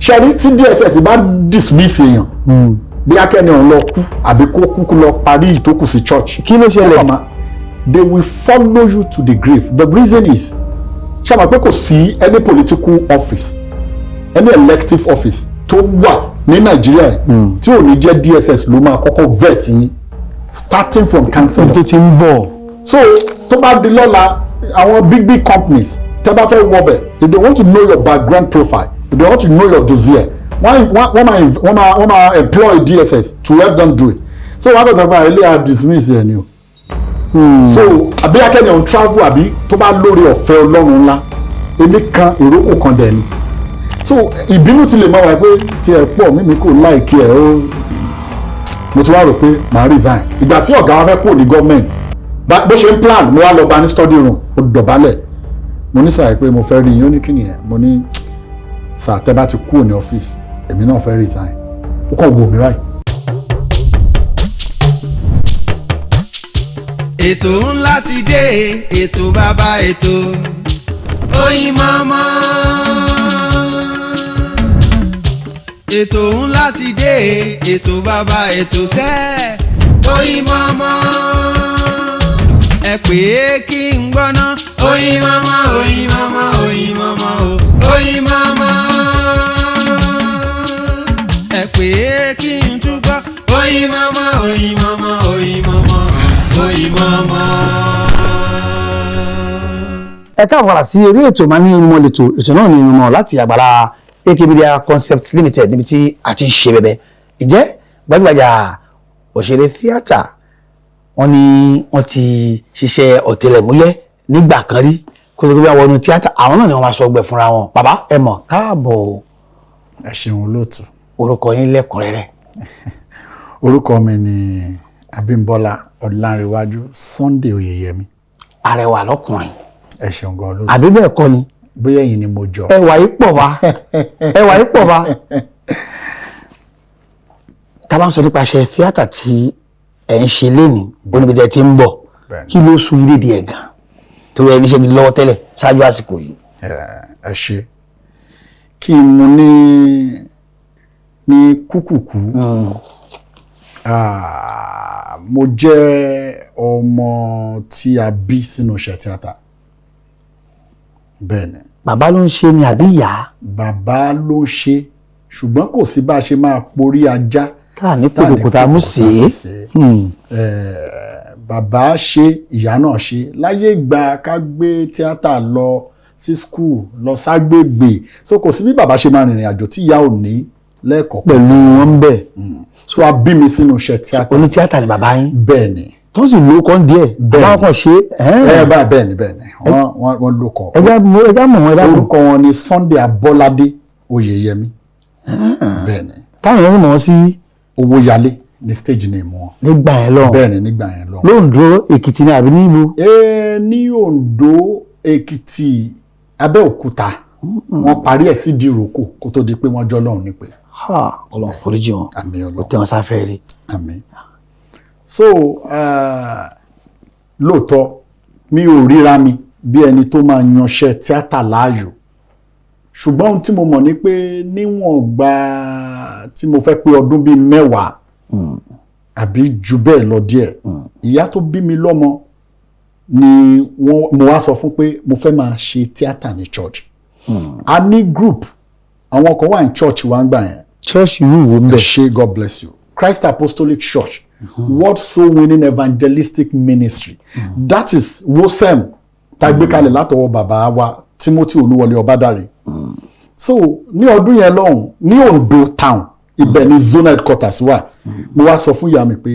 ṣẹ́rí tí DSS bá dismiss èèyàn bí akẹ́ni ọ̀hún lọ kú àbí kó kúkú lọ parí ìtókù sí church. kí ló ṣẹlẹ̀? They will follow you to the grave. The reason is ṣé àmọ́ pé kò sí any political office any elective office tó wà ní Nàìjíríà tí ò ní jẹ́ DSS ló máa kọ́kọ́ vet yín starting from council. tó ti ń bọ̀. So tó bá di lọ́la àwọn big companies tẹ́ bá fẹ́ wọbẹ̀ if they want to know your background profile if they want to know your dossier wọ́n máa employ DSS to help them do it. So wọ́n á bẹ̀rẹ̀ pé ilé à dismiss ẹ̀ ni o. So àbí akẹ́ni on travel àbí tó bá lórí ọ̀fẹ́ Ọlọ́run ńlá èmi kan ìrókò kan dẹ̀ ni. So ìbínú ti lè máa wà pé tiẹ̀ pọ̀ mímí kò láìkí ẹ̀ ó mo ti wá rò pé màá resign. Ìgbà tí ọ̀gá wa fẹ́ kúrò ní gọ́ọ̀mẹ̀ntì bó ṣe ń plan mo wá lọ bá ní study room ó dọ̀bálẹ̀ mo ní sàyẹ̀ pé mo fẹ́ rí yín ó ní kí nìyẹn mo ní sà tẹ́ bá ti kúrò ní ọ́fíìsì èmi náà fẹ́ resign ó kàn wò mí báyìí. ètò ńlá ti dé ètò bàbá ètò Oyinmomo. ètò ńlá ti dé ètò bàbá ètò sẹ́ Oyinmomo. ẹ pè é kí n gbọ́ná Oyinmomo Oyinmomo Oyinmomo Oyinmomo. ẹ pè é kí n túbọ̀ Oyinmomo Oyinmomo Oyinmomo Oyinmomo. ẹ káàbọ̀ sí eré ètò máa ní irunmọ̀ lẹ́tọ̀ ètò náà ní irunmọ̀ láti àgbàlá AK Media Concept Limited níbi tí a ti ń ṣe bẹ̀bẹ̀. ǹjẹ́ gbajúgbajà òṣèré tíátà wọ́n ní wọ́n ti ṣiṣẹ́ ọ̀tẹlẹ̀múyẹ́ nígbà kan rí kó tó bí wọ́n wọnú tíátà àwọn náà ni wọ́n máa sọ ọgbẹ́ fúnra wọn. bàbá ẹ mọ̀ káàbọ̀. ẹ ṣeun olóòtú. orúkọ yín lẹ́kùnrẹ́rẹ́. orúkọ mi ni Abímbọ́lá Ọlánrewájú Sunday Oyèyẹmí. arẹwà lọkùnrin. ẹ ṣeun gan olóòtú. àbí bẹ́ẹ̀ kọ́ ni. bóyá ẹ̀yin ni mo jọ. ẹwà yìí pọ̀ wá ẹwà yìí pọ̀ wá. tá a bá ń sọ nípa iṣẹ́ tíátà tí ẹ̀ ń ṣe lénìí oníbitẹ́ ti ń bọ̀ kí ló sún ilé di ẹ̀gàn torí ẹni ṣe gidi lọ́wọ́ tẹ́lẹ̀ ṣáájú àsìkò yìí. ẹ ṣe kí n mú ní kúkúkú mo jẹ́ ọmọ tí a bí sínú iṣẹ́ tíátà bẹ́ẹ̀ ni. bàbá ló ń ṣe ni àbí ìyá. bàbá ló ń ṣe ṣùgbọ́n kò sí bá a ṣe máa porí ajá tá à ní kòkòkò tá a mú sí i. bàbá ṣe ìyá náà ṣe láyé ìgbà ká gbé tíátà lọ sí skul lọ ságbègbè so kò sí bí bàbá ṣe máa rìnrìn àjò tí ìyá ò ní lẹ́ẹ̀kọ́ pẹ̀lú wọn bẹ̀. so a bí mi sínú iṣẹ́ tíátà. oní tíátà ni bàbá yín. bẹ́ẹ̀ ni. tó sì ló kọ́ díẹ̀ bàbá wọn kàn ṣe. bẹ́ẹ̀ ni wọ́n ló kọ́. ẹja mọ̀ wọn ẹja mọ̀. orúkọ wọn ni Sunday Abọ́ládé Oyèyẹmí. bẹ́ẹ̀ ni. táwọn yẹn mọ̀ ọ́ sí. Owóyalé ní stage name wọn. nígbà yẹn lọ. bẹ́ẹ̀ ni nígbà yẹn lọ. l'Oǹdó Èkìtì ni àbí níbo. ní Oǹdó Èkìtì Abẹ́òkúta wọ́n parí ẹ̀ sí Dìrókò kó tó di pé wọ́n jọ́ lọ́hùn ní pé. Ọlọ́run foríjì wọn. àmín Ọlọ́run. ó tẹ́ wọn sáfẹ́ rí. àmín. so lóòótọ́ mi ò ríra mi bí ẹni tó máa yanṣẹ́ tíátà láàyò ṣùgbọ́n ohun tí mo mọ̀ ni pé níwọ̀n gbà tí mo fẹ́ pé ọdún bíi 10 àbí jù bẹ́ẹ̀ lọ díẹ̀ ìyá tó bí mi lọ́mọ ni mo wá sọ fún pé mo fẹ́ máa ṣe tíátà ní church. a ní group àwọn kan wà ní church wa ń gbà yẹn. church ìlú wo ń bẹ. ṣe God bless you Christ Apostolic Church World Soul Winning Evangelistic Ministry that is WOSEM tá a gbé kalẹ̀ látọwọ́ bàbá wa Timothy Olúwọlé Ọbádáre. so ní ọdún yẹn lọ́hùn ní Ondo town ibẹ̀ ni zone headquarters wà mo wá sọ fún ìyá mi pé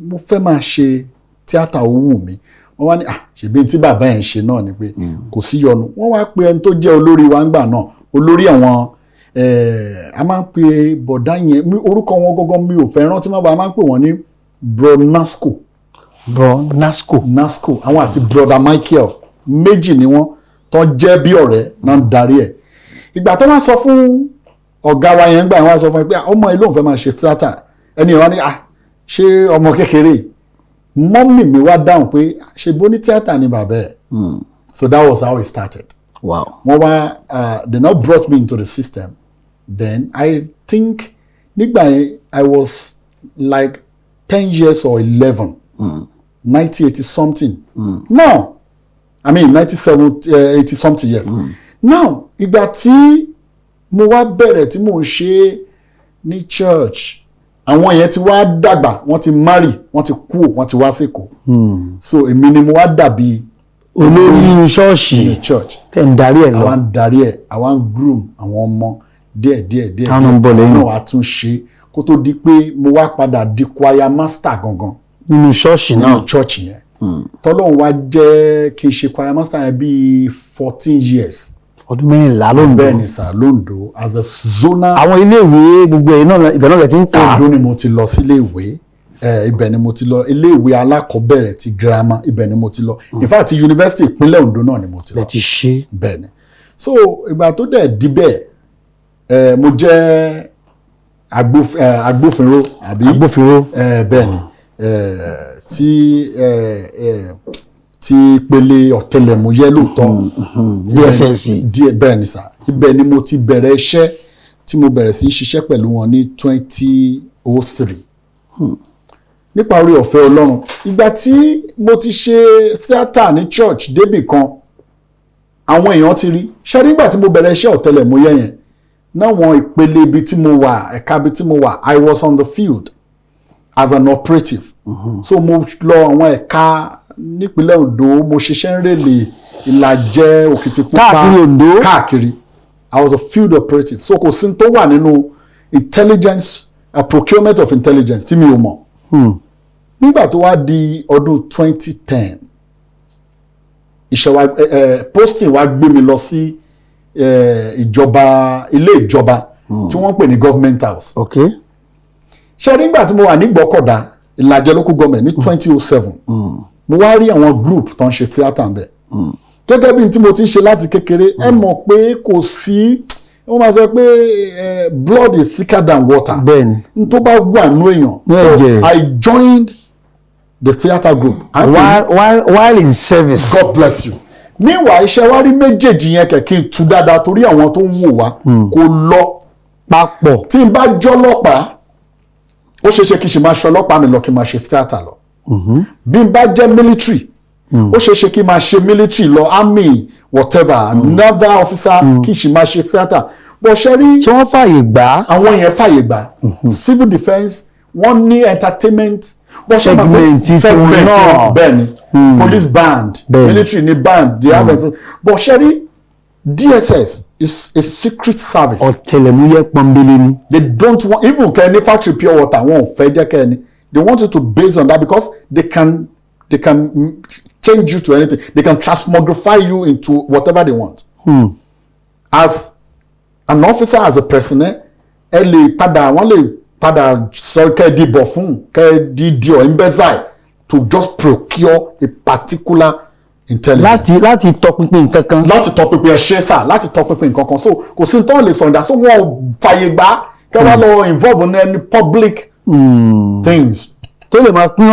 mo fẹ́ máa ṣe tíátà ó wù mí wọ́n wá ní ṣèbí tí bàbá yẹn ṣe náà ni pé kò sí yọnu wọ́n wá pe ẹni tó jẹ́ olórí wa ńgbà náà olórí àwọn a máa ń pe bọ̀dá yẹn orúkọ wọn gọ́gọ́ mi ò fẹ́ rántí má bàa máa ń pè wọ́n ní bro Nasco. Nasco àwọn àti brother Michael méjì ni wọ́n tó jẹ́ bí ọ̀rẹ́ náà ń darí ẹ̀ ìgbà tó máa sọ fún ọ̀gá wa yẹn gbà wọ́n sọ fún ẹ pé ọmọ ilé òun fẹ́ máa ṣe tíátà ẹni ìwọ́n ní ṣé ọmọ kékeré mọ́mì mi wá dáhùn pé ṣe bó ní tíátà ni bàbá ẹ̀. so that was how it started. Wow. Wọ́n wá they now brought me into the system then I think nígbà yẹn I was like 10 years or 11. 1980 something. Now, I mean 80 something years. Now, ìgbà tí mo wá bẹ̀rẹ̀ tí mò ń ṣe ní church, àwọn yẹn ti wá dàgbà, wọ́n ti marry, wọ́n ti kú, wọ́n ti wá sẹ́kọ̀ọ́. So èmi ni mo wá dàbí olórí nínú ṣọ́ọ̀ṣì church. tẹ̀ ń darí ẹ̀ lọ. Àwọn ń darí ẹ̀, àwọn ń groom àwọn ọmọ díẹ̀. Táwọn ń bọ̀ lẹ́yìn. Náà wá tún ṣe kó tó di pé mo wá padà di choir master gangan. Nínú ṣọ́ọ̀ṣì náà. Nínú church yẹn. Tọ́lọ́run wá jẹ́ kí n ṣe choir master yẹn bíi 14 years. Ọdún 14 lóńdó. Bẹ́ẹ̀ ni sà, lóńdó as a zonal. Àwọn iléèwé gbogbo ẹ̀ náà ibẹ̀ náà lẹ ti ń kà á. Oǹdó ni mo ti lọ sí iléèwé. Ibẹ̀ ni mo ti lọ iléèwé alákọ̀ọ́bẹ̀rẹ̀ ti girama, ibẹ̀ ni mo ti lọ. In fact yunifásitì ìpínlẹ̀ Oǹdó náà ni mo ti lọ. lẹ ti ṣe. Bẹ́ẹ̀ ni. So ìgbà tó dẹ̀ di bẹ́ẹ̀ mo jẹ́ agbófinró àbí. Agbófinró. Bẹ́ẹ̀ ni tí pele ọ̀tẹlẹ̀múyẹ́ lóòótọ́. DSS. Bẹ́ẹ̀ ni sà. Ibẹ̀ ni mo ti bẹ̀rẹ̀ iṣẹ́ tí mo bẹ̀rẹ̀ sí í ṣiṣẹ́ pẹ̀lú wọn ní 2003. Nípa orí ọ̀fẹ́ Ọlọ́run. Ìgbà tí mo ti ṣe theatre ní church débì kan, àwọn èèyàn ti rí. Ṣé nígbà tí mo bẹ̀rẹ̀ iṣẹ́ ọ̀tẹlẹ̀múyẹ́ yẹn, náwọn ìpele ibi tí mo wà, ẹ̀ka ibi tí mo wà, I was on the field as an operative. So mo lọ àwọn ẹ̀ka nípínlẹ̀ Oǹdó, mo ṣiṣẹ́ ń rèlè Ìlàjẹ, Òkìtìpupa. Káàkiri Oǹdó. Káàkiri. I was a field operative. So kò sí tó wà nínú intelligence, procurement of intelligence tí mi ò mọ̀. Nígbà tó wá di ọdún 2010, posting wá gbé mi lọ sí ìjọba, ilé ìjọba tí wọ́n pè ní government house. Okay. Ṣé nígbà tí mo wà ní Gbọ́kọ̀dá, Ìlàjẹ local government ní 2007, mo wá rí àwọn group tó ń ṣe theatre ń bẹ̀. Gẹ́gẹ́ bí tí mo ti ń ṣe láti kékeré, ẹ mọ̀ pé kò sí, wọ́n máa sọ pé blood is thicker than water. Bẹ́ẹ̀ni. N tó bá wà nú èèyàn. So I joined the theatre group. While in service. God bless you. Meanwhile, iṣẹ́ wa rí méjèèjì yẹn kẹ̀kẹ́ tú dáadáa torí àwọn tó ń wò wá kò lọ papọ̀. Tí n bá jọ́lọ́pàá, ó ṣeé ṣe kí n ṣe máa ṣe ọlọ́pàá mi lọ kí n máa ṣe theatre lọ. Bí n bá jẹ́ military, ó ṣeé ṣe kí n máa ṣe military lọ, army, whatever, naval officer, kí n ṣe máa ṣe theatre. Bó ṣe rí. Tí wọ́n fàyè gbà. Àwọn yẹn fàyè gbà. Civil defence, wọ́n ní entertainment. Segment náà. Bẹ́ẹ̀ni. Police band. Military ní band. They have everything. Bó ṣe rí. DSS is a secret service. Ọ̀tẹlẹ̀múyẹ́ pọ́nbélé ni. They don't want, even kẹ́ni factory pure water wọn ò fẹ́ jẹ́ kẹ́ni. They want you to base on that because they can change you to anything. They can transmogrify you into whatever they want. As an officer, as a personnel, ẹ lè padà, wọ́n lè padà sọ kẹ́ dìbò fún, kẹ́ di embezzle to just procure a particular intelligence. Láti tọpinpin nǹkan kan. Láti tọpinpin ẹ̀ṣẹ́ sà, láti tọpinpin nǹkan kan. So kò sí tó lè sọ̀ndà, so wọ́n ò fàyè gbà kẹ́ wá lọ involve in any public things. Tó lè máa pín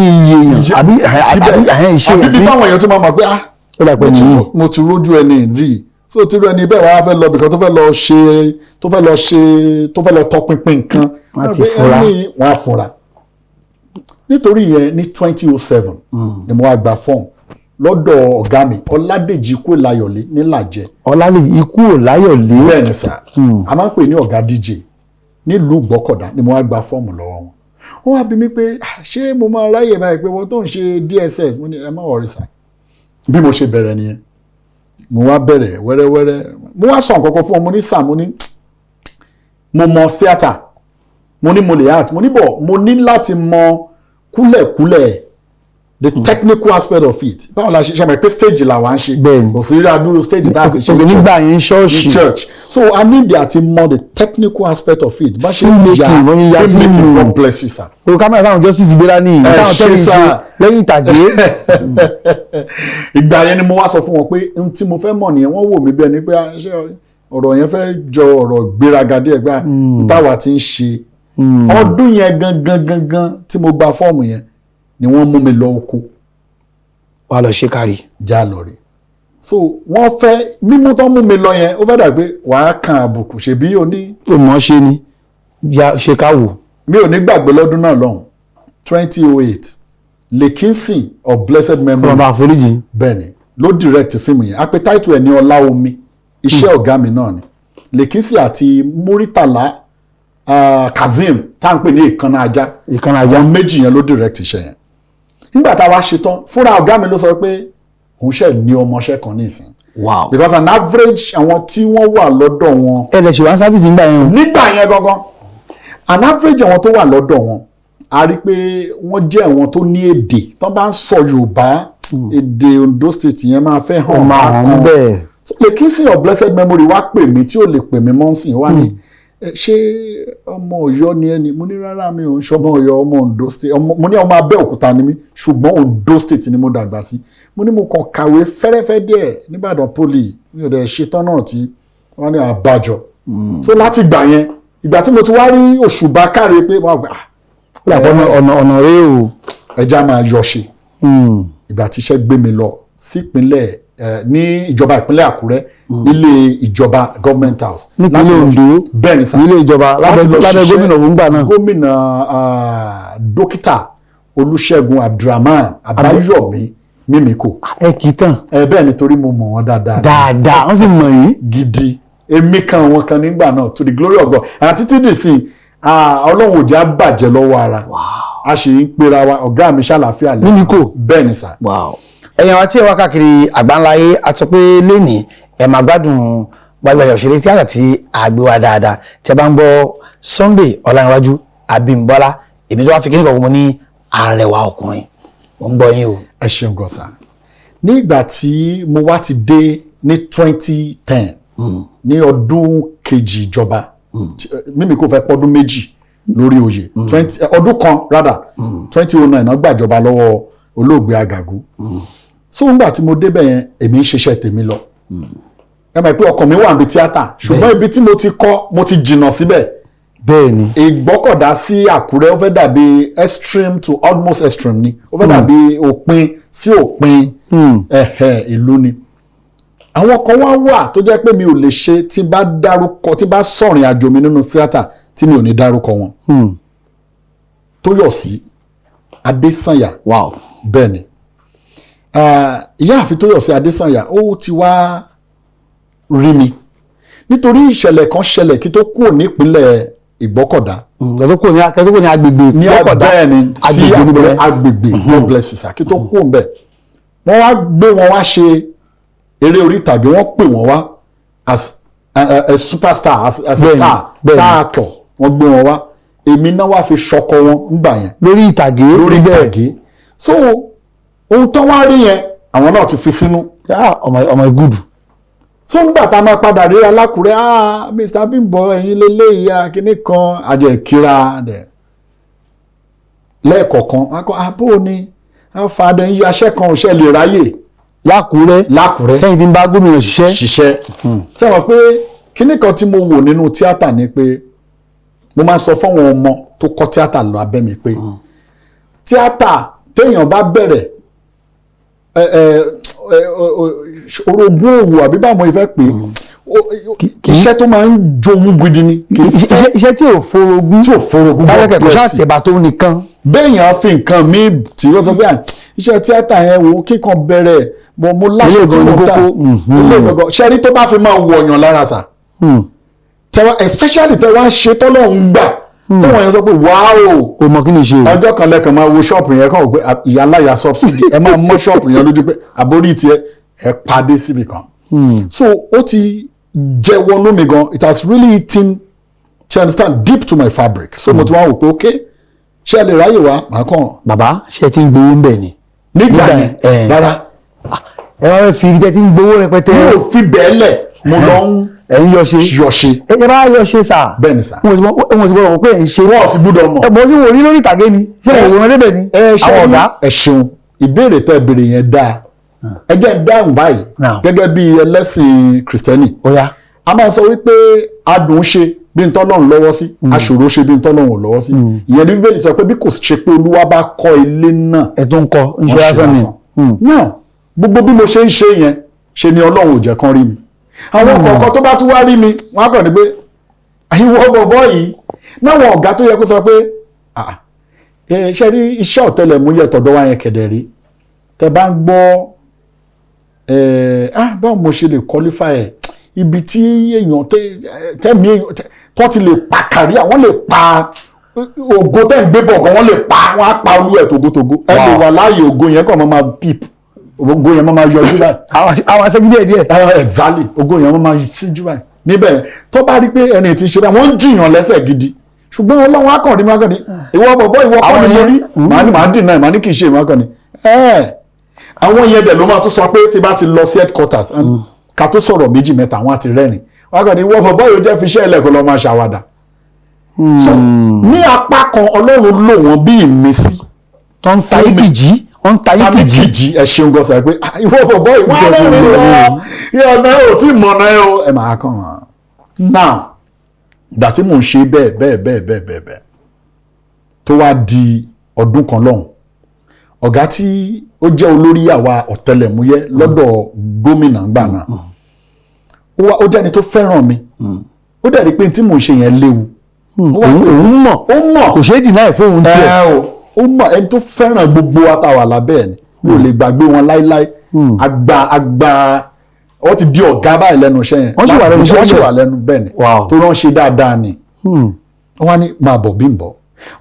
iye èèyàn àbí iṣẹ́ yẹn sí. Àbí táwọn èèyàn tó máa mọ̀ pé mo ti rójú ẹni rí. So tí irú ẹni bẹ́ẹ̀ wá fẹ́ lọ bìkan tó fẹ́ lọ tọpinpin nǹkan. Wọ́n ti fura. Wọ́n á fura. Nítorí yẹn ní 2007 ni mo wá gba fọ́ọ̀mù lọ́dọ̀ ọ̀gá mi Ọládèjì Ikúòláyọ̀lé nílàjẹ. Ọládèjì Ikúòláyọ̀lé. Bẹ́ẹ̀ ni sà. A máa ń pè ní ọ̀gá DJ nílùú Gbọ́kọ̀dá ni mo wá gba fọ́ọ̀mù lọ́wọ́ wọn. Wọ́n wá bi mí pé ṣé mo máa ráyè báyìí pé wọ́n tó ń ṣe DSS, mo ní ẹ má wọrí sà. Bí mo ṣe bẹ̀rẹ̀ nìyẹn, mo wá bẹ̀rẹ̀ wẹ́rẹ́wẹ́rẹ́, mo wá sọ nǹkan kan fún ọ, mo ní sà, mo ní mo mọ theatre, mo ní mo lè art, mo ní bọ̀ mo ní láti mọ kúlẹ̀kúlẹ̀ the technical aspect of it. Báwo la ṣe mọ̀ pé stage la wà ń ṣe. Bẹ́ẹ̀ni. Kò sí rí adúrú stage tá a ti ṣe ní nígbà yẹn ní church. So I need àti mọ the technical aspect of it. Bá ṣe ń ya filmmaking, God bless you sir. O kámẹ́rà táwọn justice gbéra ní táwọn tẹ́lẹ̀ ṣe lẹ́yìn ìtàgé. Ìgbà yẹn ni mo wá sọ fún wọn pé n tí mo fẹ́ mọ̀ nìyẹn, wọ́n wò mí bẹ́ẹ̀ ni pé ṣé ọ̀rọ̀ yẹn fẹ́ jọ ọ̀rọ̀ gbéraga díẹ̀ gbá táwa ti ń ṣe. Ọdún yẹn gangan tí mo gba fọ́ọ̀mù yẹn ni wọ́n mú mi lọ oko. Wà lọ ṣe kárí. Já lọ rí. so wọ́n fẹ́ mímú tó mú mi lọ yẹn ó fẹ́ dàgbé wàá kan àbùkù ṣebí oní. tó mọ̀ ṣe ni ṣe ká wò. mi ò ní gbàgbé lọ́dún náà lọ́hùn 2008 Lekinsi of blessed memory. ọba àforíjì. bẹ́ẹ̀ni ló direct fíìmù yẹn apẹtáìtù ẹ̀ ní ọlá omi iṣẹ́ ọ̀gá mi náà ni Lekinsi àti Muritala Kazeem tá à ń pè ní ìkànnà ajá àwọn méjì yẹn ló direct iṣẹ́ yẹn nígbà tá a wá ṣetán fúnra ọ̀gá mi ló sọ pé òun ṣe ní ọmọọṣẹ́ kan ní ìsìn. wow because an average àwọn tí wọ́n wà lọ́dọ̀ wọn. ẹ lè ṣe wá sáfìsì nígbà yẹn. nígbà yẹn gangan an average àwọn tó wà lọ́dọ̀ wọn a rí pé wọ́n jẹ́ àwọn tó ní èdè tó bá ń sọ Yorùbá èdè Ondo State yẹn máa fẹ́ hàn máa hàn bẹ́ẹ̀. Lekinsi of blessed memory wá pè mí tí ò lè pè mí mọ́sìn wá ní ṣé ọmọ Ọ̀yọ́ ni ẹni mo ní rárá mi ò ń ṣọmọ Ọ̀yọ́ ọmọ Ondo State mo ní ọmọ Abẹ́òkúta ni mí ṣùgbọ́n Ondo State ni mo dàgbà sí mo ní mo kàn kàwé fẹ́rẹ́fẹ́ díẹ̀ nìbàdàn poli mi ò dẹ̀ ṣetán náà tí wọ́n ní àbájọ so láti gbà yẹn ìgbà tí mo ti wá rí òṣùbà káre pé wọ́n gbà ọ̀nà rẹ o ẹja máa yọ ṣe ìgbà tí iṣẹ́ gbé mi lọ sí ìpínlẹ̀ ní ìjọba ìpínlẹ̀ Àkúrẹ́ nílé ìjọba government house nípínlẹ̀ Ondo bẹ́ẹ̀ ni sá nílé ìjọba lábẹ́ gómìnà ògúngbà náà gómìnà dókítà Olúṣẹ́gun Abdulrahman Abáyọ̀mí Mímíkò. ẹ kì í tàn. bẹ́ẹ̀ ni torí mo mọ̀ wọ́n dáadáa wọ́n sì mọ̀ yín. gidi èmi kan wọn kan nígbà náà to the glory of God àti títí dì sí Ọlọ́run òjì á bàjẹ́ lọ́wọ́ ara a sì ń pera wa ọ̀gá mi ṣàlàáfíà lẹ́yìn Mímíkò bẹ́ẹ̀ ni sá. ẹ̀yàn àti ẹ̀wà káàkiri àgbáńláyé a sọ pé lẹ́nìí ẹ̀ máa gbádùn gbajúgbajà òṣèré tíátà tí a gbé wa dáadáa tí a bá ń bọ́ Sunday Ọláníwájú Abímbọ́lá èmi tó wá fi kíní kan mo ní arẹwà ọkùnrin mo ń gbọ́ yín o. ẹ ṣeun gọ́sà ní ìgbà tí mo wá ti dé ní 2010 ní ọdún kejì ìjọba Mímíkò fẹ́ pọ́dún méjì lórí oyè ọdún kan rather 2009 náà gbàjọba lọ́wọ́ olóògbé Àgàgù so nígbà tí mo débẹ̀ yẹn èmi ń ṣiṣẹ́ tèmi lọ ẹ mọ̀ pé ọkàn mi wà níbi tíátà ṣùgbọ́n ibi tí mo ti kọ́ mo ti jìnnà síbẹ̀. bẹ́ẹ̀ni. ìgbọ́kọ̀dá sí Àkúrẹ́ ó fẹ́ dàbí extreme to almost extreme ni ó fẹ́ dàbí òpin sí òpin ìlú ni. àwọn kan wá wà tó jẹ́ pé mi ò lè ṣe tí bá dárúkọ tí bá sọ̀rìn àjò mi nínú tíátà tí mi ò ní dárúkọ wọn. Tóyọ̀sí Adésànyà. wow. bẹ́ẹ̀ ni ìyáàfin Tóyọ̀sí Adésànyà ó ti wá rí mi nítorí ìṣẹ̀lẹ̀ kan ṣẹlẹ̀ kí tó kúrò nípínlẹ̀ Ìgbọ́kọ̀dá. kẹ́tọ́kùn ní agbègbè Ìgbọ́kọ̀dá agbègbè God bless you sir kí tó kúrò ńbẹ̀ wọ́n wá gbé wọn wá ṣe eré orí ìtàgé wọ́n pè wọ́n wá as a superstar as a star actor wọ́n gbé wọn wá èmi náà wá fi ṣọkọ wọn nígbà yẹn lórí ìtàgé so ohun tó wá rí yẹn àwọn náà ti fi sínú. ọmọ ìgúdù. so nígbà tá a máa padà rí alákùrẹ́ Mr. Bímbọ́ ẹ̀yin lélẹ́yìí akíní kan àjọ ìkíra dẹ̀ lẹ́ẹ̀kọ̀ọ̀kan àbó ni àfàdé ń yọ aṣẹ́ kan òṣè lè ráyè. lákùrẹ́ kẹ́yìn tí ń bá gómìnà ṣiṣẹ́ ṣé wọ́n pé kíní kan tí mo wò nínú tíátà ni pé mo máa ń sọ fáwọn ọmọ tó kọ́ tíátà lọ abẹ́ mi pé tíátà téèyàn bá bẹ̀rẹ̀ orogún òwò àbí báwọn ìfẹ́ pé iṣẹ́ tó máa ń jowú gidi ni. iṣẹ́ tí ò forogún báyọ̀kẹ́ kò ṣáà tẹ̀bà tó nìkan. béèyàn fi nǹkan míì tí wọ́n sọ pé iṣẹ́ tíátà yẹn wò kíkan bẹ̀rẹ̀ bọ̀ mo láṣẹ tí mo ta ilé ìgbọ̀ngàn ṣẹ́rí tó bá fi máa wọ̀yàn lára sà. especially tẹ́ wá ṣe tọ́lọ́hún gbà tó wọ́n yẹn sọ pé wáò o mọ kí ni ṣe o ọjọ́ kan lẹ́kàn máa wo ṣọ́ọ̀pù yẹn kàn pé ìyá aláya subsidy ẹ máa mọ́ ṣọ́ọ̀pù yẹn lójú pé àbórí tiẹ̀ ẹ pàdé síbi kan. so ó ti jẹ́ wọnú mi gan it has really eaten you understand deep to my fabric so mo ti wá wò pé ok ṣé ẹ lè ráyè wá màá kàn. bàbá ṣé ẹ ti ń gbowó ń bẹ̀ ni. nígbà yẹn rárá. ẹ wá fi ibi tẹ́ ti ń gbowó rẹpẹtẹ. mi ò fi bẹ́ẹ̀ lẹ̀ mo lọ ń ẹ̀yin yọ̀ṣe ẹ bá yọ̀ṣe sà. bẹ́ẹ̀ ni sà. wọn ti gbọ́dọ̀ mọ̀ pé ẹ̀ ń ṣe. wọ́n sì gbọ́dọ̀ mọ̀. mo ní wò rí lórí ìtàgé ni ṣé òun rẹ̀ débẹ̀ ni. àwọn ọ̀gá. ẹ ṣeun ìbéèrè tẹ́ béèrè yẹn dáa ẹ jẹ́ ń dáhùn báyìí gẹ́gẹ́ bí ẹlẹ́sìn kìrìsìtẹ́nì. a máa sọ wípé adùn ṣe bí n tọ́lọ́run lọ́wọ́ sí aṣòro ṣe bí n tọ́lọ́run ò lọ́wọ́ sí ìyẹn ní bíbélì sọ pé bí kò ṣe pé olúwa bá kọ́ ilé náà ẹ̀ tó ń kọ́ ń ṣe lásán ni. now gbogbo bí mo ṣe ń ṣe yẹn ṣe ni Ọlọ́run ò jẹ́ kán rí mi àwọn kọ̀ọ̀kan tó bá tún wá rí mi wọ́n á kàn ní pé ìwọ bọ̀bọ̀ yìí náwọn ọ̀gá tó yẹ kó sọ pé ṣe rí iṣẹ́ ọ̀tẹlẹ̀múyẹ́ tọ̀dọ̀ wa yẹn kẹ̀dẹ̀ rí tẹ bá ń gbọ́ báwo mo ṣe lè qualify ẹ̀ ibi tí èèyàn tẹ́mi èèyàn tó ti lè pa kárí àwọn lè pa ògo tẹ́ ń gbé bọ̀ gan wọ́n lè pa wọ́n á pa olú ẹ̀ togotogo ẹ lè wà láàyè ògo yẹn kàn máa pip ògo yẹn máa yọjú báyìí. àwọn aṣẹ́jú díẹ̀. exactly ògo yẹn máa síjú báyìí níbẹ̀ tó bá rí pé ẹni tí ń ṣe báyìí wọ́n ń jìyàn lẹ́sẹ̀ gidi ṣùgbọ́n Ọlọ́run akọ̀rí máa kàn ní ìwọ bọ̀bọ̀ ìwọ kọ́ ni mo rí màá dì náà màá ní kì í ṣe ìwọ kàn ní. àwọn yẹn dẹ̀ ló máa tún sọ pé tí bá ti lọ sí headquarters ká tó sọ̀rọ̀ méjì mẹ́ta àwọn àti rẹ́rìn wọ́n kàn ní ìwọ bọ̀bọ̀ yóò jẹ́ fi iṣẹ́ ẹlẹ́kọ̀ọ́ lọ́ máa ṣàwádà. so ní apá kan Ọlọ́run lò wọ́n bí ìmísí. tó ń ta ìkìjì wọ́n ń ta ìkìjì. ẹ ṣeun gọ́sà pé ìwọ bọ̀bọ̀ ìwọ rẹ́rìn lọ ọ̀nà ò tí mọ̀nà ẹ o ẹ máa kàn wọ́n. now ìgbà tí mò ń ṣe bẹ́ẹ̀ tó wá di ọdún kan lọ́hùn ọ̀gá tí ó jẹ́ olórí àwa ọ̀tẹlẹ̀múyẹ́ lọ́dọ̀ gómìnà ńgbà náà ó jẹ́ ẹni tó fẹ́ràn mi ó dẹ̀ rí pé tí mò ń ṣe yẹn léwu òun mọ̀ kò ṣeé dìnnà ẹ̀ fóun tiẹ̀ ó mọ̀ ẹni tó fẹ́ràn gbogbo àtàwà lábẹ́ ẹ̀ ni mi ò lè gbàgbé wọn láíláí àgbà wọ́n ti di ọ̀gá báyìí lẹ́nu iṣẹ́ yẹn wọ́n sì wà lẹ́nu bẹ́ẹ̀ ni tó rán ṣe dáadáa ni wọ́n á ní máa bọ̀ bí ń bọ̀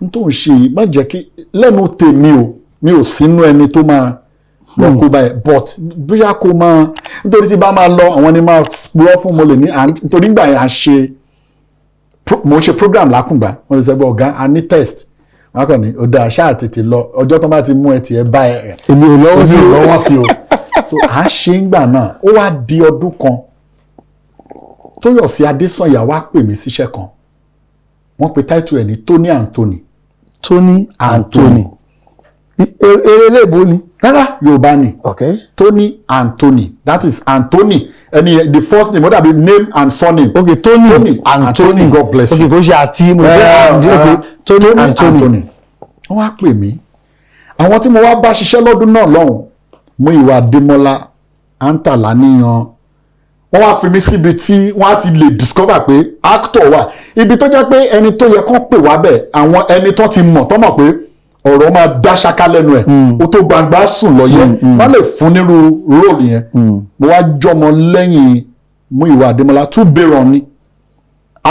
n tó ń ṣe yìí má jẹ́ kí lẹ́nu tèmi o mi ò sínú ẹni tó máa lọ kó báyìí but bóyá kó máa nítorí tí bá máa lọ àwọn ni máa gbọ́ fún mo lè ní nítorí gbà yẹn mo ń ṣe program lákùngbà wọ́n lè sọ pé ọ̀gá a ní test wọ́n kàn ní ó dáa ṣáà tètè lọ ọjọ́ tó bá ti mú ẹ tiẹ̀ bá ẹ èmi ò lọ́wọ́ sí o so à ń ṣe ń gbà náà ó wá di ọdún kan Tóyọ̀sí Adésànyà wá pè mí síṣẹ́ kan wọ́n pe title ẹ̀ ní Tony Anthony. Tony Anthony eré léèbó ni. rárá Yorùbá ni. okay. Tony Anthony that is Anthony ẹni the first name ó dàbí name and surname. okay Tony Anthony God bless you. okay kò ṣe àti mo gbé Tony Anthony. wọ́n wá pè mí àwọn tí mo wá bá ṣiṣẹ́ lọ́dún náà lọ́hùn Múyìwá Adémọ́lá Antalaniyan wọ́n wá fi mí síbi tí wọ́n á ti lè discover pé actor wà ibi tó jẹ́ pé ẹni tó yẹ kán pè wá bẹ̀ àwọn ẹni tó ti mọ̀ tó mọ̀ pé ọ̀rọ̀ máa dá ṣáká lẹ́nu ẹ̀ ó tó gbangba sùn lọ yẹ wọ́n lè fún nírú róòlù yẹn mo wá jọmọ lẹ́yìn Múyìwá Adémọ́lá tún bèrò ni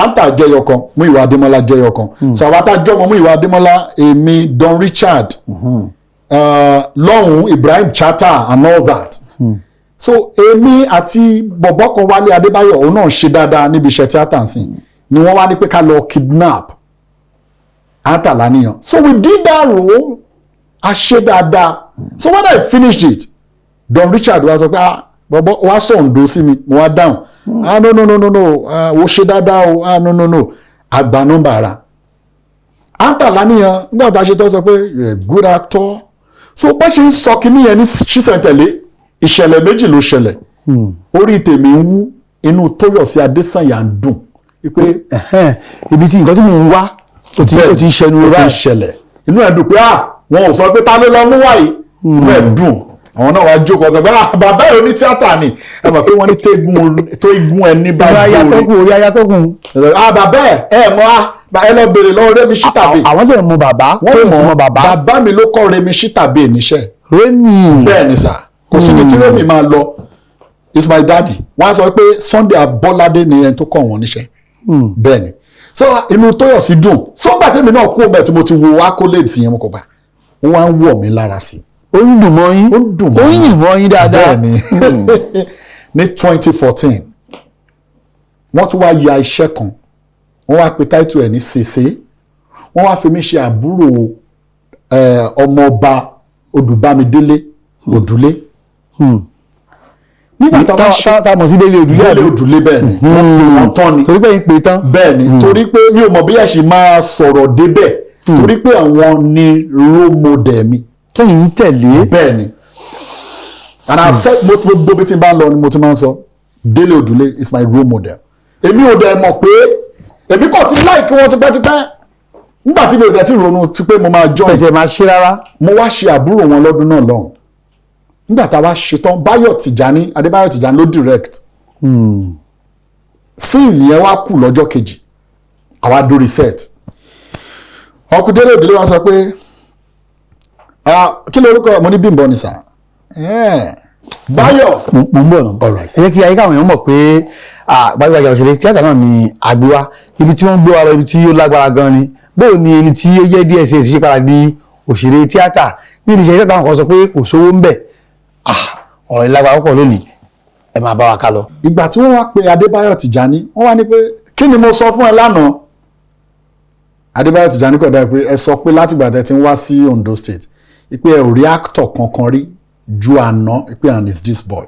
Anta jẹyọ kan Múyìwá Adémọ́lá jẹyọ kan so àwọn àtàjọmọ Múyìwá Adémọ́lá èmi Don Richard lọ́hùn Ibrahim Chatta and all that. So èmi àti bọ̀bọ̀ kan Wálé Adébáyọ̀ òun náà ṣe dáadáa níbi iṣẹ́ tíátà nsìn ni wọ́n wá ní pé ká lọ kidnap Antalaniyan so we did that role a ṣe dáadáa so when I finished it Don Richard wá sọ pé bọ̀bọ̀ wá sọ ǹdó sí mi mo wá dáhùn no wo ṣe dáadáa o no àgbà nọ́mbà ara Antalaniyan nígbà tá a ṣe tó sọ pé you're a good actor so bá ṣe ń sọ kínní yẹn ní ṣísẹ̀ntẹ̀lé ìṣẹ̀lẹ̀ méjì ló ṣẹlẹ̀ orí tèmi ń wú inú Tóyọ̀sí Adésànyà ń dùn pé ibi tí nǹkan tí mò ń wá ó ti ṣẹnu rẹ̀ ó ti ṣẹlẹ̀ inú ẹ̀ dùn pé wọn ò sọ pé ta ló lọ mú wáyé inú ẹ̀ dùn àwọn náà wá jókòó sọ pé bàbá ẹ̀ oní tíátà ni ẹ mọ̀ pé wọ́n ní tó igun ẹni bá jó orí ayatọ́kùn bàbá ẹ̀ mọ́ ẹ lọ bèrè lọ́wọ́ Rẹ́mi Ṣítàbí àwọn tẹ̀ mọ bàbá tó mọ bàbá mi ló kọ́ Rẹ́mi Ṣítàbí níṣẹ́ Rẹ́mi bẹ́ẹ̀ ni sà kò síbi tí Rẹ́mi máa lọ is my daddy wọ́n á sọ pé Sunday Abọ́ládé ni ẹni tó kọ́ wọn níṣẹ́ bẹ́ẹ̀ ni so inú Tóyọ̀sí dùn so gbà tèmi náà kú ọmọ ẹ̀ tí mo ti wo accolades yẹn mo kò bá wọ́n wá ń wọ̀ mí lára sí ó ń dùn mọ́ yín ó ń yìn mọ́ yín dáadáa bẹ́ẹ̀ ni ní 2014 wọ́n tún wá ya iṣẹ́ kan wọ́n wá pe title ẹ̀ ní Sèsé wọ́n wá fi mí ṣe àbúrò ọmọọba Odùbámidélé Òdùlé nígbà tá mọ̀ sí Délé Òdùlé bẹ́ẹ̀ ni wọ́n tán ni torí pé ń pè tán bẹ́ẹ̀ ni torí pé mi ò mọ̀ bí ẹ̀ṣin máa sọ̀rọ̀ débẹ̀ torí pé àwọn ni role model mi kẹ́yìn ń tẹ̀lé bẹ́ẹ̀ ni and I said gbogbo bí tí n bá lọ ni mo ti máa ń sọ Délé Òdùlé is my role model èmi ò dẹ̀ mọ̀ pé èmi kàn ti láìkí wọn tipẹ́tipẹ́ nígbà tí mi ò tẹ̀ tí ronú pé mo máa join pẹ̀tẹ̀ máa ṣe rárá mo wá ṣe àbúrò wọn lọ́dún náà lọ́hùn nígbà tá a wá ṣetán Adébáyọ̀ Tìjání ló direct scenes yẹn wá kù lọ́jọ́ kejì àwa dórí set ọkùnrin Délé Òdùlé wa sọ pé kí lorúkọ ẹ̀ mo ní Bímbọ́ ni sà Báyọ̀ mo ń bọ̀ náà ẹ jẹ́ kí ayé káwọn èèyàn mọ̀ pé gbajúgbajà òṣèré tíátà náà ni àgbéwá ibi tí wọ́n ń gbé wa lọ ibi tí ó lágbára gan ni bóò ni ẹni tí ó jẹ́ DSS ṣe padà di òṣèré tíátà ní ìdíje tíátà wọn kan sọ pé kò sówó ń bẹ̀ ọ̀rọ̀ ìlágbára pọ̀ lónìí ẹ máa bá wa ká lọ. ìgbà tí wọ́n wá pe Adébáyọ̀ Tìjání wọ́n wá ní pé kí ni mo sọ fún ẹ lánàá Adébáyọ̀ Tìjání kọ̀ dáa pé ẹ sọ pé látìgbà tẹ́ ti ń wá sí Ondo State pé ẹ ò rí actor kankan rí ju àná pé and it's this boy.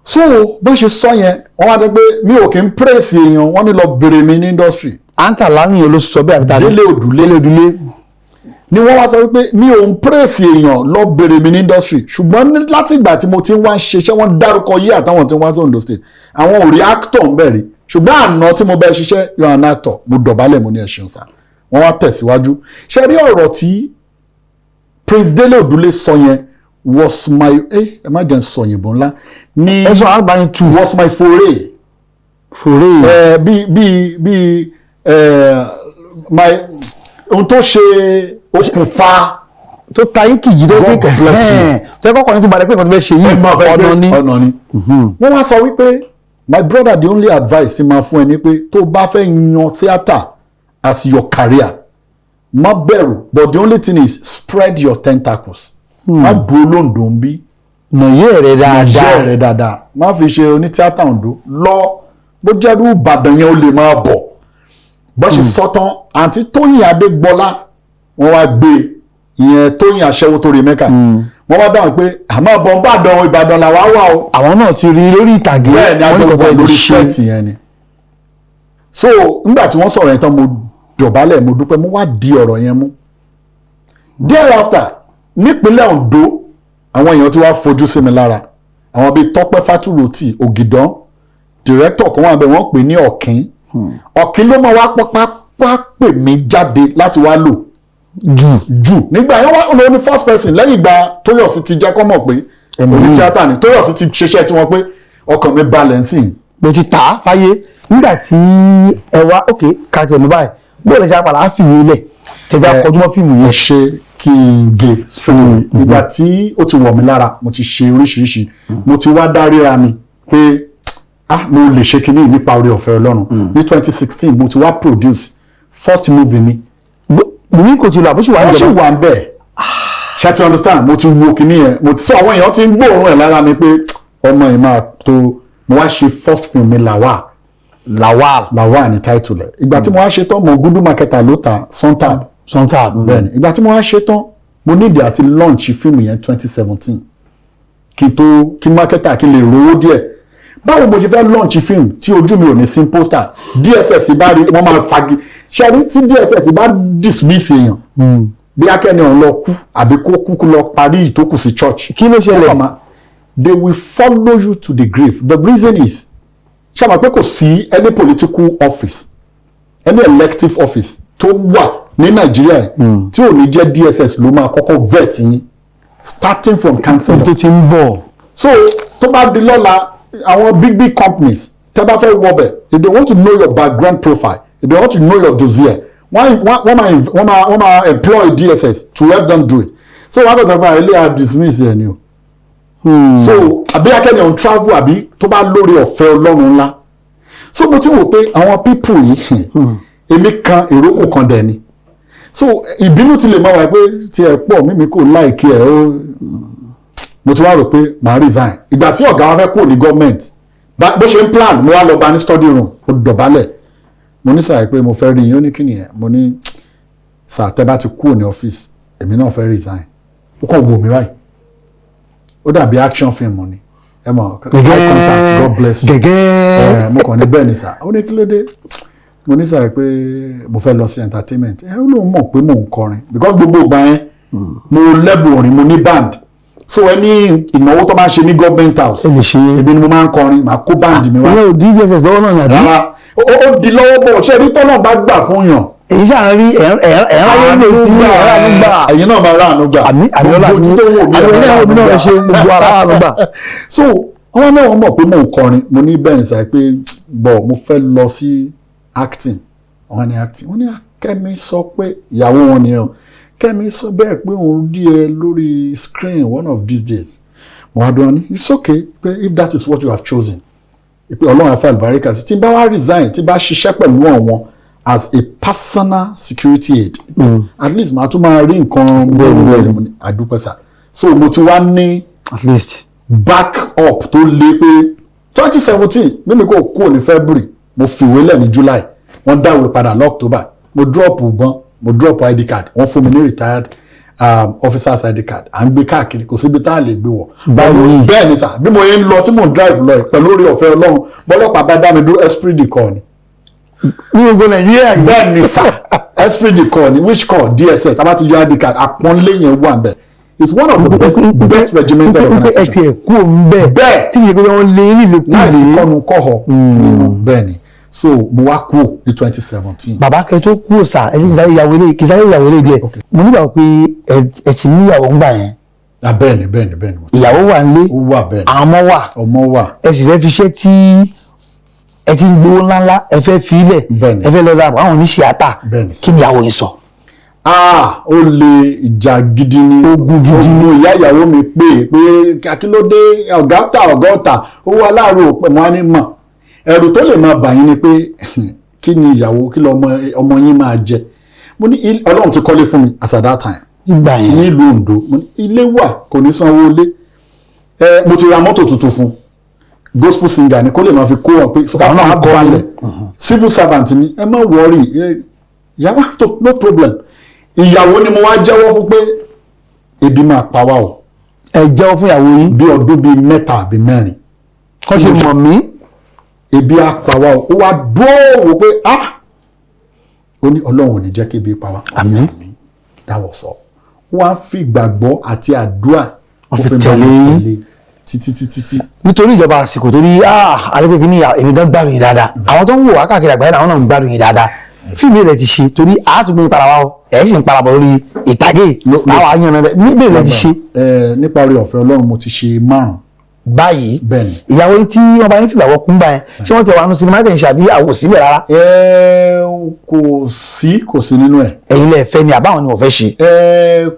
So bó ṣe sọ yẹn wọ́n wá jẹ́ pé mi ò kí ń praise èèyàn wọ́n ní lọ bèrè mi ní industry. Anta Lánìyàn ló sọ bẹ́ẹ̀ àbíta Délé Òdùlé ni wọ́n wá sọ wípé mi ò ń praise èèyàn lọ bèrè mi ní industry ṣùgbọ́n láti ìgbà tí mo ti ń wá ń ṣiṣẹ́ wọ́n dárúkọ yí àtàwọn tí wọ́n wá sí Ondo State àwọn ò rí actor ń bẹ̀rẹ̀ ṣùgbọ́n àná tí mo bẹ́ẹ̀ ṣiṣẹ́ you are an actor mo dọ̀bálẹ̀ mo ní ẹ ṣeun sá wọ́n wá tẹ̀síwájú ṣe rí ọ̀rọ̀ tí Prince Délé Òdùlé sọ yẹn was my ẹ má jẹ́ ń sọ òyìnbó ńlá ní ẹ̀sùn àgbáyé tù was my foray bí my ohun tó ṣe okùnfà tó tayé kìjì tó pé tó yẹ kọ́kọ́ ní tó balẹ̀ pé nǹkan tó fẹ́ ṣe yìí ọ̀nà ni. wọ́n wá sọ wípé my brother the only advice ti máa fún ẹ ni pé tó bá fẹ́ yan theatre as your career má bẹ̀rù but the only thing is spread your tentacles. má bu olóńdó ń bí. nàyẹ́ rẹ̀ dáadáa má fi ṣe onítíátà Ondo lọ bó jẹ́rú Ìbàdàn yẹn ó lè máa bọ̀ bó ṣe sọ tán àǹtí Tóyìn Adégbọlá wọ́n wá gbé ìyẹn Tóyìn aṣẹ́wó tó rí Mẹ́kà wọ́n wá dáhùn pé àmọ́ ọ̀bọ̀n bàdàn Ìbàdàn làwa wà o. àwọn náà ti rí lórí ìtàgé bẹ́ẹ̀ ni àjọ wà lórí ṣẹ́ẹ̀tì yẹn ni. so nígbà tí wọ́n sọ̀rọ̀ yẹn tán mo dọ̀bálẹ̀ mo dúpẹ́ mo wá di ọ̀rọ̀ yẹn mú. thereafter nípínlẹ̀ Ondo àwọn èèyàn ti wá fojú sí mi lára àwọn bíi Tọ́pẹ́ Fátúròtì Ògìdán director kan wà bẹ́ẹ̀ wọ́n pè ní Ọ̀kín ló máa wá pápá pè mí jáde láti wá lò jù nígbà yẹn wá lọ ní first person lẹ́yìn ìgbà Tóyọ̀sí ti jẹ́ kọ́ mọ̀ pé òní tíátà ni Tóyọ̀sí ti ṣiṣẹ́ tí wọ́n pé ọkàn mi balẹ̀ ń sìn. mo ti tà á fáyé nígbà tí ẹ wá òkè kàtẹ́ mi báyìí bóyá ṣe àpàlà á fìwé lẹ̀ tẹ̀fẹ́ akọjúmọ́ fíìmù yẹn. ẹ ṣe kí n gé straight nígbà tí ó ti wọ̀ mí lára mo ti ṣe oríṣiríṣi mo ti wá dáríra mi pé mo lè ṣe kinní nípa oore ọ̀fẹ́ Ọlọ́run ní 2016 mo ti wá produce first movie mi. mi kò ti lọ àbúṣe wà ń jọba. wọ́n ṣì wà ń bẹ̀ ṣe ti understand mo ti wo kinní yẹn mo ti sọ àwọn èèyàn ti ń gbóòórùn ẹ̀ lára mi pé ọmọ yìí máa tó mo wá ṣe first film mi Lawal ní title ẹ̀ ìgbà tí mo wá ṣe tán mo Gudu Marketer ló ta Sontab bẹ́ẹ̀ ni ìgbà tí mo wá ṣe tán mo nídìí àti launch fíìmù yẹn 2017 kí marketer kí lè rówó díẹ̀ báwo mo ṣe fẹ́ launch fíìmù tí ojú mi ò ní sí poster DSS bá rí wọ́n máa fagi ṣẹ́rí tí DSS bá dismiss èèyàn bí akẹ́ni ọ̀hún lọ kú àbí kó kúkú lọ parí ìtókù sí church kí ló ṣẹlẹ̀ they will follow you to the grave the reason is ṣé àmọ́ pé kò sí any political office any elective office tó wà ní Nàìjíríà tí ò ní jẹ́ DSS ló máa kọ́kọ́ vet yín starting from council tó ti ń bọ̀ so tó bá di lọ́la àwọn big companies tẹ́ bá fẹ́ wọbẹ̀ if they want to know your background profile if they want to know your dossier wọ́n máa employ DSS to help them do it so wọ́n á bẹ̀rẹ̀ pé ilé à dismiss ẹ̀ ni o. so àbí akẹ́ni on travel àbí tó bá lórí ọ̀fẹ́ Ọlọ́run ńlá so mo ti wò pé àwọn people yìí èmi kan ìrókò kan dẹ̀ ni so ìbínú ti lè máa wà pé tí ẹ pọ̀ mímí kò láìkí ẹ̀ ó mo ti wá rò pé màá resign ìgbà tí ọ̀gá wa fẹ́ kúrò ní gọ́ọ̀mẹ̀ntì bó ṣe ń plan mo wá lọ bá ní study room ó dọ̀bálẹ̀ mo ní sàì pé mo fẹ́ rí yín ó ní kí nìyẹn mo ní sà tẹ́ bá ti kúrò ní ọ́fíìsì èmi náà fẹ́ resign ó kàn wò mí báyìí ó dàbí action film ni ẹ mọ̀ eye contact God bless you mo kàn ní bẹ́ẹ̀ ni sà ó ní kí ló dé mo ní sàì pé mo fẹ́ lọ sí entertainment ó lóun mọ̀ pé mò ń kọrin because gbogbo ìgbà yẹn mo lẹ́bùn orin mo ní band so ẹni ìnáwó tó máa ń ṣe ní government house ebi ni mo máa ń kọrin màá kó band mi wá. ìyẹn ò DSS lọ́wọ́ náà yàrá. rárá ó di lọ́wọ́ bọ̀ ṣé ẹni tọ́nà bá gbà fún yàn èyí ṣáà rí ẹ̀ráyé lè tí ẹ̀ránú gbà. ẹ̀yin náà máa ráàánú gbà. àmì ọlá ojú tó wò mí àmì náà ṣe gbogbo aráàánú gbà. so àwọn náà wọ́n mọ̀ pé mò ń kọrin mo ní bẹ́ẹ̀ ní sáyé pé bọ̀ mo fẹ́ lọ sí acting wọ́n ní acting wọ́n ní Kẹ́mi sọ pé ìyàwó wọn nìyẹn o Kẹ́mi sọ bẹ́ẹ̀ pé òun rí ẹ lórí screen one of these days mo wá dúró ní it's okay pé if that is what you have chosen pé ọlọ́run afẹ́ àlùbáríkà sí tí n bá wá resign tí n bá ṣiṣẹ́ pẹ̀lú àwọn as a personal security aid at least màá tún máa rí nǹkan bẹ́ẹ̀ àdúpẹ́ sà so mo ti wá ní at least back up tó lé pé 2017 mímí kò kúrò ní February mo fìwé lẹ̀ ní July wọ́n dáwé padà lọ́ctober mo drop ìbọn mo drop ID card wọ́n fún mi ní retired officers ID card à ń gbé káàkiri kò síbi tá a lè gbé wọ̀. bẹ́ẹ̀ ni sà bí mo yẹn ń lọ tí mò ń drive lọ pẹ̀lú orí ọ̀fẹ́ Ọlọ́run bọ́lọ́pàá bá dá mi dúró esprit de corps ni. ní gbogbo Nàìjíríà yìí. bẹ́ẹ̀ ni sà esprit de corps ni which corps DSS tá a bá ti yọ ID card àpọ́nlé yẹn wà bẹ́ẹ̀ it's one of the best regimented organizations. ẹ ti ẹ̀ kú òun bẹ́ẹ̀ tí kìí ṣe pé wọ́n lé nílé kú lé. láìsí kọ́nu kọ́họ̀ bẹ́ẹ̀ ni so mo wá kú ní 2017. bàbá kẹ tó kú òsà ẹni kì í sáré ìyàwó ilé díẹ̀ mo nígbà pé ẹ ti níyàwó ń gbà yẹn. bẹ́ẹ̀ni. ìyàwó wà nílé ó wà bẹ́ẹ̀ni àwọn ọmọ wà ẹ sì fẹ́ fi iṣẹ́ tí ẹ ti ń gbowó ńláńlá ẹ fẹ́ fi ilẹ̀ ẹ fẹ́ lọ ra àwọn oníṣẹ́ àtà kí ni ìyàwó yìí sọ. ó lè ìjà gidi ni ogun gidi ni ìyá ìyàwó mi pé kí ló dé ọ̀gá ọ̀tà owó aláàrò òpè mọ́ á ní mọ̀ ẹ̀rù tó lè máa bà yín ni pé kí ni ìyàwó kí lọ ọmọ yín máa jẹ mo ní Ọlọ́run ti kọ́lé fún mi as at that time nígbà yẹn nílùú Oǹdó mo ní ilé wà kò ní sanwó ilé mo ti ra mọ́tò tuntun fún gospel singer ni kó lè máa fi kó wọn pé sọ́kà máa balẹ̀ civil servant ni ẹ má wọ́ọ̀rì yàrá tó no problem ìyàwó ni mo wá jẹ́wọ́ fún pé ebi máa pa wá o. ẹ jẹ́wọ́ fún ìyàwó yín. bí ọdún bíi 3 àbí 4. kọ́ ṣe mọ̀ mí. ebi á pa wá o ó wá dúró pé ó ní Ọlọ́run ò ní jẹ́ kí ebi pa wá. àmín. dáwọ̀ sọ wọ́n á fi ìgbàgbọ́ àti àdúrà wọ́n fi tẹ̀lé títí. nítorí ìjọba àsìkò torí alẹ́pẹ̀kì ní èmi gan gbádùn yín dáadáa àwọn tó ń wò wá káàkiri àgbáyé làwọn náà ń gbádùn yín dáadáa fíìmù ilẹ̀ ti ṣe torí àátúgbò ìpara wa o ẹ̀ sì ń parabọ̀ lórí ìtàgé àwọn àyànnà rẹ̀ níbẹ̀ ilẹ̀ ti ṣe. nípa orí ọ̀fẹ́ Ọlọ́run mo ti ṣe 5 báyìí bẹ́ẹ̀ni ìyàwó tí wọ́n bá ń fìgbàgbọ́ kún bá yẹn ṣé wọ́n ti wà nù sinimá tẹ̀ ń ṣàbí àwọn òsì bẹ̀ rárá. kò sí nínú ẹ̀. ẹ̀yin lẹ fẹ́ ni àbáwọn ni wọ́n fẹ́ ṣe.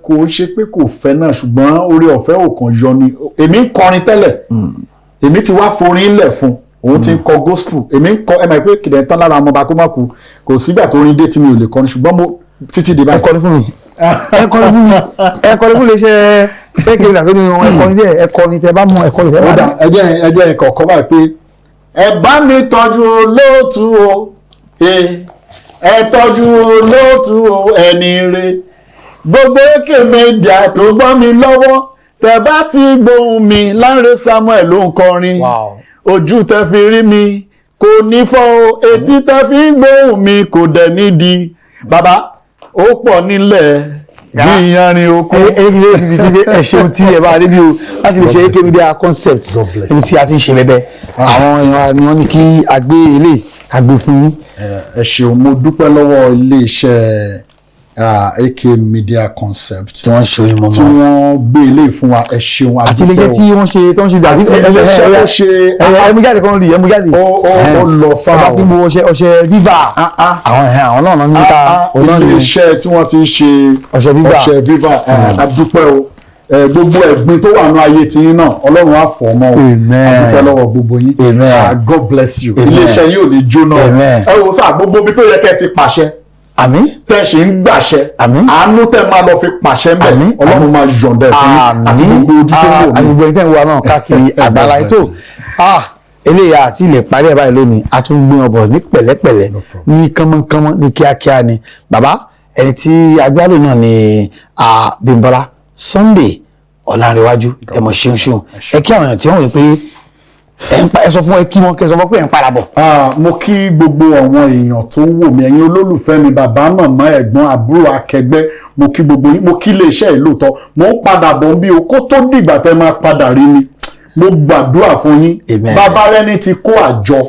kò ṣe pé kò fẹ́ náà ṣùgbọ́n orí ọ̀fẹ́ ò kàn yọ ni èmi ń kọrin tẹ́lẹ̀ èmi ti wá forin lẹ̀ fún òun ti ń kọ gospel èmi ń kọ ẹ máa pé kìdẹ̀ tán lára ọmọba kó má kú kò sígbà tó rin dé tí mi ò lè kọrin ṣùgbọ́n mo títí di báyìí. ẹ kọrin fún mi ẹ kọrin fún mi lè ṣe kékeré àti ní ẹ̀kọ́ ní ẹ̀kọ́ ní tẹ bá mú ẹ̀kọ́ ní tẹ bá mú. ẹjẹ ẹkọ kọ báyìí pé ẹ bá mi tọ́jú olóòtú o ẹ tọ́jú olóòtú o ẹni re gbogbo èké méjà tó gbọ́ mi lọ́wọ́ tẹ bá ti gbóhùn mi Lánrè Samuel ló ń kọrin ojú tẹ fi rí mi kò ní fọ́ o etí tẹ fi gbóhùn mi kò dẹ̀ nídìí bàbá ó pọ̀ nílẹ̀ bí ìyanrìn oko. ẹ ṣeun tí ẹ bá débi o láti lè ṣe AK Media Concept ibi tí a ti ń ṣe bẹbẹ àwọn èèyàn ni wọ́n ní kí a gbé ilé àgbè fún yín. ẹ ṣeun mo dúpẹ́ lọ́wọ́ iléeṣẹ́ AK Media Concept tí wọ́n ṣe ìmọ̀ tí wọ́n gbé ilé fún wa ẹ ṣeun àdúpẹ́ o àti iléeṣẹ́ tí wọ́n ṣe tó ń ṣe dàbí ẹmújáde kan rí ẹmújáde ó lọ fáwọn ọba tí mo ọṣẹ Viva àwọn náà ní ká iléeṣẹ́ tí wọ́n ti ń ṣe ọṣẹ Viva àdúpẹ́ o gbogbo ẹ̀gbin tó wà ní ayé tí yín náà Ọlọ́run á fọ̀ mọ́ o àdúpẹ́ lọ́wọ́ gbogbo yín God bless you iléeṣẹ́ yín ò ní jóná ẹ wo sáà gbogbo ibi tó yẹ kẹ́ ti pàṣẹ àmín tẹ́ ṣe ń gbàṣẹ àmín àánú tẹ́ máa lọ fi pàṣẹ mbẹ Ọlọ́run máa yọ̀ǹda ẹ̀ fún yín àti gbogbo ojú tó wò mí. àgbègbè ìtẹ́ ìwà náà káàkiri àgbàlá ètò eléyà àti ilẹ̀ parí ẹ̀ báyìí lónìí a tún gbé ọbọ̀ ní pẹ̀lẹ́pẹ̀lẹ́ ní kánmọ́kánmọ́ ní kíákíá ni bàbá ẹni tí agbálò náà ni Bímbọ́lá Sunday Ọlánrewájú ẹ mọ̀ ṣeun ẹ kí àwọn èèyàn tí wọ́n wí pé ẹ sọ fún ẹ kí wọn kẹ sọ fún pé ẹ ń padà bọ̀. mo kí gbogbo àwọn èèyàn tó ń wò mí ẹ̀yin olólùfẹ́ mi bàbá màmá ẹ̀gbọ́n àbúrò akẹgbẹ́ mo kí gbogbo yín mo kí iléeṣẹ́ yìí lóòótọ́ mo ń padà bọ̀ bí o kó tó dìgbà tẹ́ máa padà rí mi mo gbàdúrà fún yín bàbá rẹni ti kó àjọ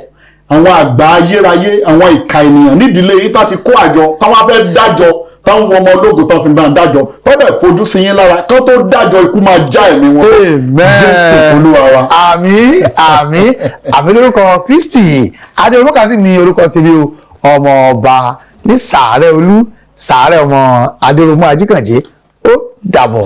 àwọn àgbà ayérayé àwọn ìka ènìyàn nídìílé yìí tó ti kó àjọ táwọn fẹ́ dájọ́ táwọn ọmọ ológun tó fi bá ń dájọ́ tó dẹ̀ fojú sí yín lára kó tó dájọ́ ikú máa já ẹ̀mí wọn. Jésù Olúwa wa. àmín àmín àmín lórúkọ Kristi Adéolúkàsí ní orúkọ tèmi o ọmọ ọba ní Sàárẹ̀ Olú Sàárẹ̀ ọmọ Adéròmú Ajíkànjé ó dàbọ̀.